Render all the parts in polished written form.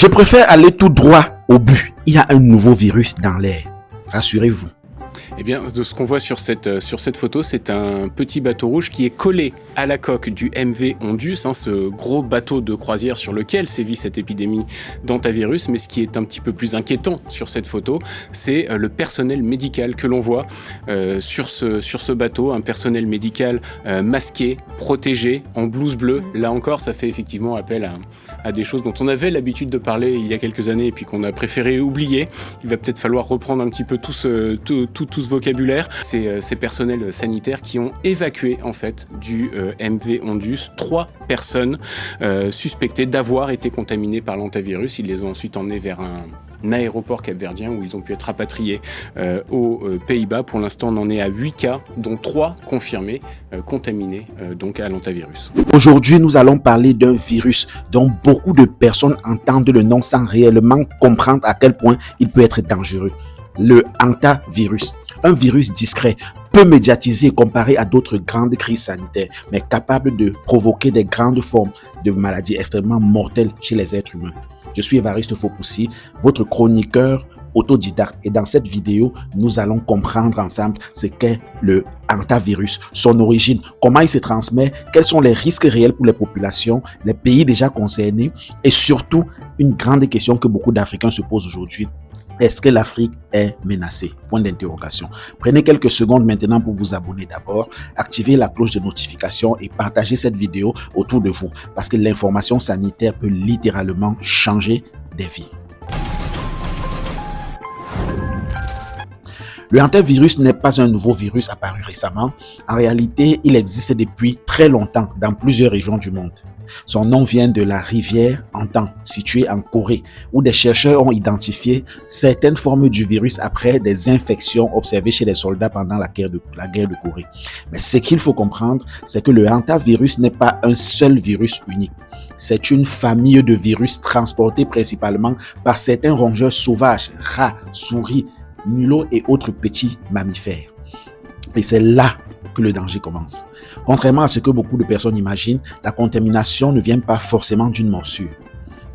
Je préfère aller tout droit au but. Il y a un nouveau virus dans l'air. Rassurez-vous. Eh bien, de ce qu'on voit sur cette photo, c'est un petit bateau rouge qui est collé à la coque du MV Ondus, ce gros bateau de croisière sur lequel sévit cette épidémie d'hantavirus. Mais ce qui est un petit peu plus inquiétant sur cette photo, c'est le personnel médical que l'on voit sur ce bateau, un personnel médical masqué, protégé, en blouse bleue. Là encore, ça fait effectivement appel à des choses dont on avait l'habitude de parler il y a quelques années et puis qu'on a préféré oublier. Il va peut-être falloir reprendre un petit peu tout ce vocabulaire. Ces personnels sanitaires qui ont évacué en fait du MV Ondus 3 personnes suspectées d'avoir été contaminées par l'hantavirus. Ils les ont ensuite emmenés vers un aéroport capverdien où ils ont pu être rapatriés aux Pays-Bas. Pour l'instant, on en est à 8 cas, dont 3 confirmés contaminés donc à l'hantavirus. Aujourd'hui, nous allons parler d'un virus dont beaucoup de personnes entendent le nom sans réellement comprendre à quel point il peut être dangereux. Le hantavirus. Un virus discret, peu médiatisé comparé à d'autres grandes crises sanitaires, mais capable de provoquer des grandes formes de maladies extrêmement mortelles chez les êtres humains. Je suis Évariste Faupoussi, votre chroniqueur autodidacte, et dans cette vidéo, nous allons comprendre ensemble ce qu'est le hantavirus, son origine, comment il se transmet, quels sont les risques réels pour les populations, les pays déjà concernés, et surtout, une grande question que beaucoup d'Africains se posent aujourd'hui. Est-ce que l'Afrique est menacée? Point d'interrogation. Prenez quelques secondes maintenant pour vous abonner d'abord, activez la cloche de notification et partagez cette vidéo autour de vous parce que l'information sanitaire peut littéralement changer des vies. Le hantavirus n'est pas un nouveau virus apparu récemment. En réalité, il existe depuis très longtemps dans plusieurs régions du monde. Son nom vient de la rivière Hantan, située en Corée, où des chercheurs ont identifié certaines formes du virus après des infections observées chez les soldats pendant la guerre de Corée. Mais ce qu'il faut comprendre, c'est que le hantavirus n'est pas un seul virus unique. C'est une famille de virus transportés principalement par certains rongeurs sauvages, rats, souris, mulots et autres petits mammifères. Et c'est là que le danger commence. Contrairement à ce que beaucoup de personnes imaginent, la contamination ne vient pas forcément d'une morsure.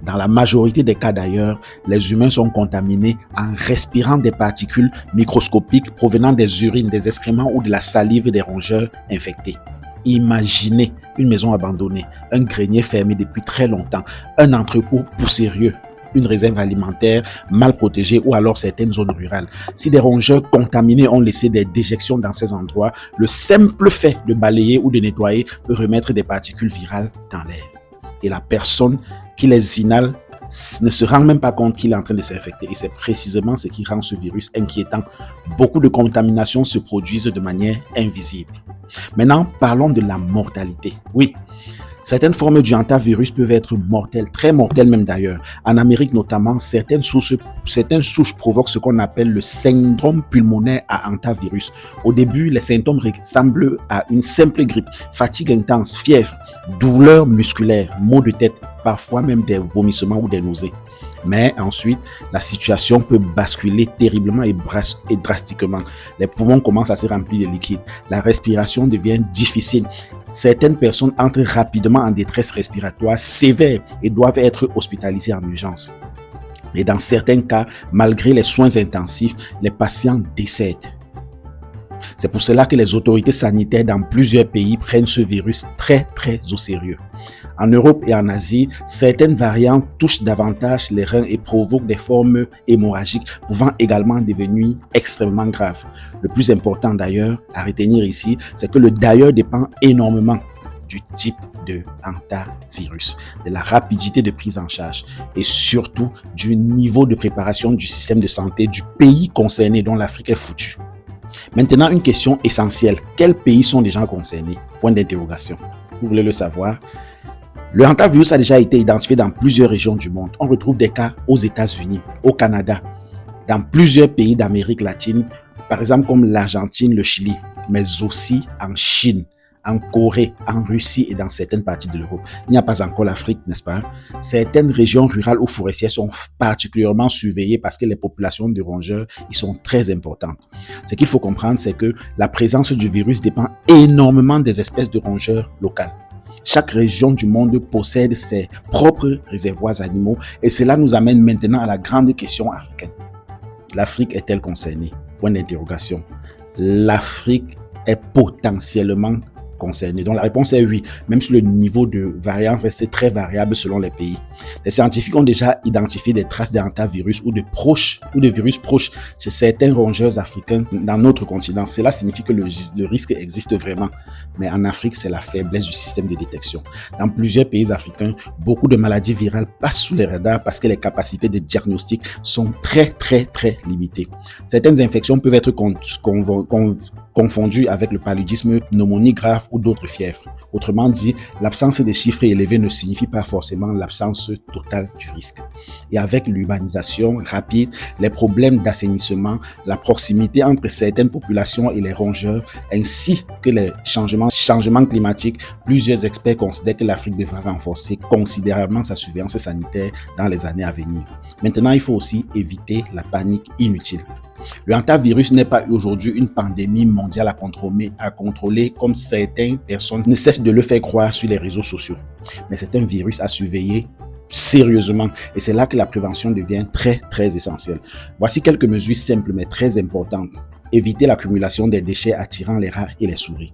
Dans la majorité des cas d'ailleurs, les humains sont contaminés en respirant des particules microscopiques provenant des urines, des excréments ou de la salive des rongeurs infectés. Imaginez une maison abandonnée, un grenier fermé depuis très longtemps, un entrepôt poussiéreux, une réserve alimentaire mal protégée ou alors certaines zones rurales. Si des rongeurs contaminés ont laissé des déjections dans ces endroits, le simple fait de balayer ou de nettoyer peut remettre des particules virales dans l'air. Et la personne qui les inhale ne se rend même pas compte qu'il est en train de s'infecter. Et c'est précisément ce qui rend ce virus inquiétant. Beaucoup de contaminations se produisent de manière invisible. Maintenant, parlons de la mortalité. Oui. Certaines formes du hantavirus peuvent être mortelles, très mortelles même d'ailleurs. En Amérique notamment, certaines souches provoquent ce qu'on appelle le syndrome pulmonaire à hantavirus. Au début, les symptômes ressemblent à une simple grippe, fatigue intense, fièvre, douleurs musculaires, maux de tête, parfois même des vomissements ou des nausées. Mais ensuite, la situation peut basculer terriblement et drastiquement. Les poumons commencent à se remplir de liquide. La respiration devient difficile. Certaines personnes entrent rapidement en détresse respiratoire sévère et doivent être hospitalisées en urgence. Et dans certains cas, malgré les soins intensifs, les patients décèdent. C'est pour cela que les autorités sanitaires dans plusieurs pays prennent ce virus très au sérieux. En Europe et en Asie, certaines variantes touchent davantage les reins et provoquent des formes hémorragiques pouvant également devenir extrêmement graves. Le plus important d'ailleurs à retenir ici, c'est que le d'ailleurs dépend énormément du type de hantavirus, de la rapidité de prise en charge et surtout du niveau de préparation du système de santé du pays concerné dont l'Afrique est foutue. Maintenant, une question essentielle. Quels pays sont les gens concernés? Point d'interrogation. Vous voulez le savoir? Le hantavirus a déjà été identifié dans plusieurs régions du monde. On retrouve des cas aux États-Unis, au Canada, dans plusieurs pays d'Amérique latine, par exemple comme l'Argentine, le Chili, mais aussi en Chine, en Corée, en Russie et dans certaines parties de l'Europe. Il n'y a pas encore l'Afrique, n'est-ce pas? Certaines régions rurales ou forestières sont particulièrement surveillées parce que les populations de rongeurs y sont très importantes. Ce qu'il faut comprendre, c'est que la présence du virus dépend énormément des espèces de rongeurs locales. Chaque région du monde possède ses propres réservoirs animaux et cela nous amène maintenant à la grande question africaine. L'Afrique est-elle concernée? Point d'interrogation. L'Afrique est potentiellement concernée. Donc la réponse est oui, même si le niveau de variance reste très variable selon les pays. Les scientifiques ont déjà identifié des traces d'hantavirus ou de virus proches chez certains rongeurs africains dans notre continent. Cela signifie que le risque existe vraiment. Mais en Afrique, c'est la faiblesse du système de détection. Dans plusieurs pays africains, beaucoup de maladies virales passent sous les radars parce que les capacités de diagnostic sont très limitées. Certaines infections peuvent être confondues avec le paludisme, pneumonie grave ou d'autres fièvres. Autrement dit, l'absence de chiffres élevés ne signifie pas forcément l'absence totale du risque. Et avec l'urbanisation rapide, les problèmes d'assainissement, la proximité entre certaines populations et les rongeurs, ainsi que les changements climatiques, plusieurs experts considèrent que l'Afrique devra renforcer considérablement sa surveillance sanitaire dans les années à venir. Maintenant, il faut aussi éviter la panique inutile. Le hantavirus n'est pas aujourd'hui une pandémie mondiale à contrôler comme certaines personnes ne cessent de le faire croire sur les réseaux sociaux. Mais c'est un virus à surveiller sérieusement et c'est là que la prévention devient très essentielle. Voici quelques mesures simples mais très importantes. Éviter l'accumulation des déchets attirant les rats et les souris.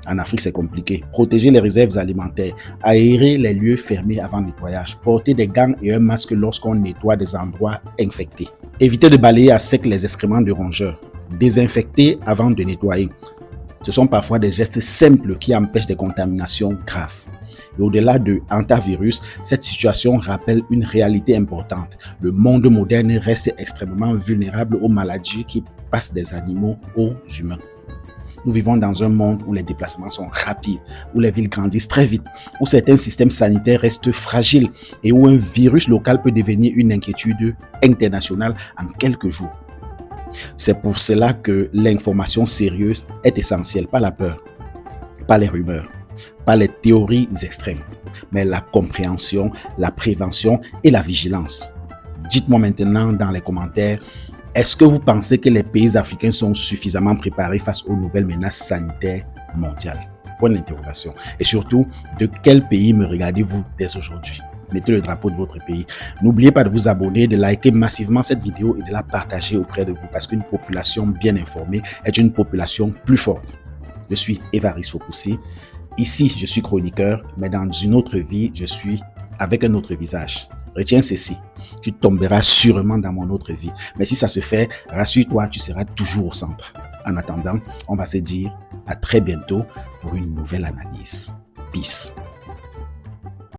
En Afrique, c'est compliqué. Protéger les réserves alimentaires, aérer les lieux fermés avant nettoyage, porter des gants et un masque lorsqu'on nettoie des endroits infectés. Éviter de balayer à sec les excréments de rongeurs. Désinfecter avant de nettoyer. Ce sont parfois des gestes simples qui empêchent des contaminations graves. Et au-delà de hantavirus, cette situation rappelle une réalité importante. Le monde moderne reste extrêmement vulnérable aux maladies qui passent des animaux aux humains. Nous vivons dans un monde où les déplacements sont rapides, où les villes grandissent très vite, où certains systèmes sanitaires restent fragiles et où un virus local peut devenir une inquiétude internationale en quelques jours. C'est pour cela que l'information sérieuse est essentielle, pas la peur, pas les rumeurs, pas les théories extrêmes, mais la compréhension, la prévention et la vigilance. Dites-moi maintenant dans les commentaires, est-ce que vous pensez que les pays africains sont suffisamment préparés face aux nouvelles menaces sanitaires mondiales? Point d'interrogation. Et surtout, de quel pays me regardez-vous dès aujourd'hui? Mettez le drapeau de votre pays. N'oubliez pas de vous abonner, de liker massivement cette vidéo et de la partager auprès de vous parce qu'une population bien informée est une population plus forte. Je suis Évariste Fokoussi. Ici, je suis chroniqueur, mais dans une autre vie, je suis avec un autre visage. Retiens ceci, tu tomberas sûrement dans mon autre vie. Mais si ça se fait, rassure-toi, tu seras toujours au centre. En attendant, on va se dire à très bientôt pour une nouvelle analyse. Peace.